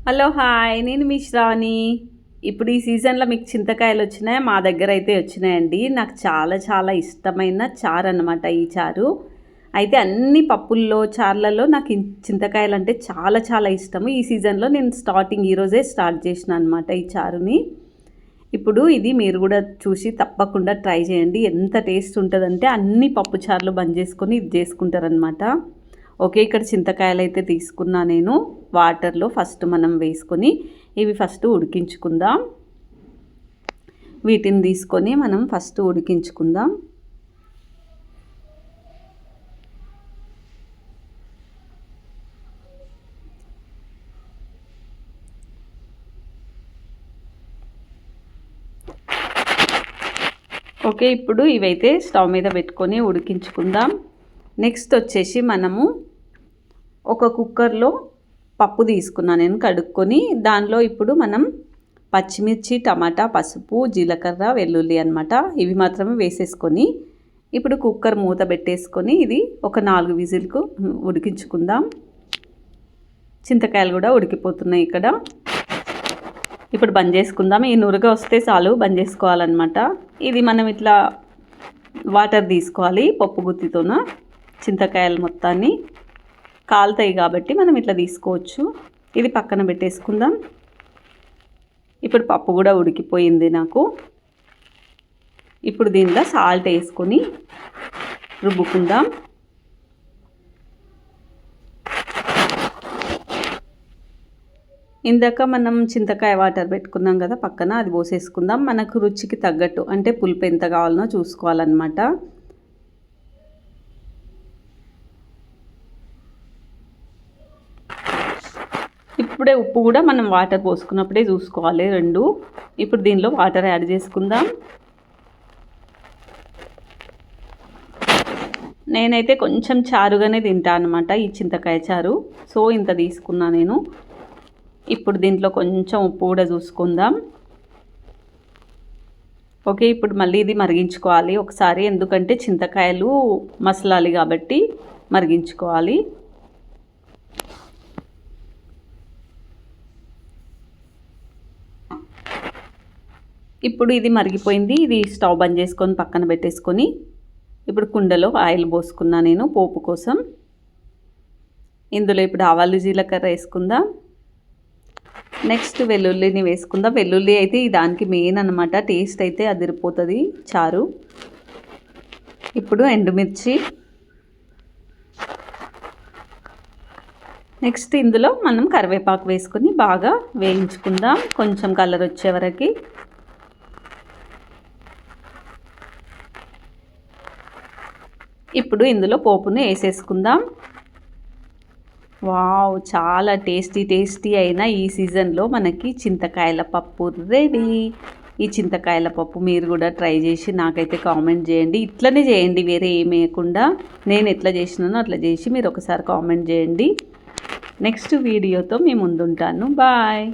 Hello hi, నేను మీ శ్రావణి. ఇప్పుడు ఈ సీజన్లో మీకు చింతకాయలు వచ్చినాయి, మా దగ్గర అయితే వచ్చినాయండి. నాకు చాలా చాలా ఇష్టమైన చారు అన్నమాట ఈ చారు. అయితే అన్ని పప్పుల్లో చార్లలో నాకు చింతకాయలు అంటే చాలా చాలా ఇష్టము. ఈ సీజన్లో నేను ఈరోజే స్టార్ట్ చేసిన అనమాట ఈ చారుని. ఇప్పుడు ఇది మీరు కూడా చూసి తప్పకుండా ట్రై చేయండి. ఎంత టేస్ట్ ఉంటుందంటే అన్ని పప్పు చారులు బంద్ చేసుకొని ఇది చేసుకుంటారనమాట. ఓకే, ఇక్కడ చింతకాయలు అయితే తీసుకున్నా నేను. వాటర్లో ఫస్ట్ మనం వేసుకొని ఇవి ఫస్ట్ ఉడికించుకుందాం. వీటిని తీసుకొని మనం ఫస్ట్ ఉడికించుకుందాం. ఓకే, ఇప్పుడు ఇవైతే స్టవ్ మీద పెట్టుకొని ఉడికించుకుందాం. నెక్స్ట్ వచ్చేసి మనము ఒక కుక్కర్లో పప్పు తీసుకున్నాను నేను కడుక్కొని. దానిలో ఇప్పుడు మనం పచ్చిమిర్చి, టమాటా, పసుపు, జీలకర్ర, వెల్లుల్లి అనమాట ఇవి మాత్రమే వేసేసుకొని ఇప్పుడు కుక్కర్ మూత పెట్టేసుకొని ఇది ఒక 4 విజిల్కు ఉడికించుకుందాం. చింతకాయలు కూడా ఉడికిపోతున్నాయి ఇక్కడ. ఇప్పుడు బంద్ చేసుకుందాం. ఈ నురగ వస్తే చాలు బంద్ చేసుకోవాలన్నమాట. ఇది మనం ఇట్లా వాటర్ తీసుకోవాలి పప్పు గుత్తితోన. చింతకాయలు మొత్తాన్ని కాలుతాయి కాబట్టి మనం ఇట్లా తీసుకోవచ్చు. ఇది పక్కన పెట్టేసుకుందాం. ఇప్పుడు పప్పు కూడా ఉడికిపోయింది నాకు. ఇప్పుడు దీనిలో సాల్ట్ వేసుకొని రుబ్బుకుందాం. ఇందాక మనం చింతకాయ వాటర్ పెట్టుకున్నాం కదా పక్కన, అది పోసేసుకుందాం. మనకు రుచికి తగ్గట్టు అంటే పులుపు ఎంత కావాలనో చూసుకోవాలన్నమాట. ఇప్పుడే ఉప్పు కూడా మనం వాటర్ పోసుకున్నప్పుడే చూసుకోవాలి 2. ఇప్పుడు దీనిలో వాటర్ యాడ్ చేసుకుందాం. నేనైతే కొంచెం చారుగానే తింటాను అనమాట ఈ చింతకాయ చారు. సో ఇంత తీసుకున్నా నేను. ఇప్పుడు దీంట్లో కొంచెం ఉప్పు కూడా చూసుకుందాం. ఓకే, ఇప్పుడు మళ్ళీ ఇది మరిగించుకోవాలి ఒకసారి, ఎందుకంటే చింతకాయలు మసలాలి కాబట్టి మరిగించుకోవాలి. ఇప్పుడు ఇది మరిగిపోయింది. ఇది స్టవ్ బంద్ చేసుకొని పక్కన పెట్టేసుకొని ఇప్పుడు కుండలో ఆయిల్ పోసుకున్నా నేను పోపు కోసం. ఇందులో ఇప్పుడు ఆవాలు, జీలకర్ర వేసుకుందాం. నెక్స్ట్ వెల్లుల్లిని వేసుకుందాం. వెల్లుల్లి అయితే దానికి మెయిన్ అనమాట, టేస్ట్ అయితే అదిరిపోతుంది చారు. ఇప్పుడు ఎండుమిర్చి. నెక్స్ట్ ఇందులో మనం కరివేపాకు వేసుకొని బాగా వేయించుకుందాం కొంచెం కలర్ వచ్చే వరకు. ఇప్పుడు ఇందులో పోపును వేసేసుకుందాం. వావ్, చాలా టేస్టీ అయిన ఈ సీజన్లో మనకి చింతకాయల పప్పు రెడీ. ఈ చింతకాయల పప్పు మీరు కూడా ట్రై చేసి నాకైతే కామెంట్ చేయండి. ఇట్లనే చేయండి, వేరే ఏమి వేయకుండా. నేను ఎట్లా చేసినానో అట్లా చేసి మీరు ఒకసారి కామెంట్ చేయండి. నెక్స్ట్ వీడియోతో మీ ముందుంటాను. బాయ్.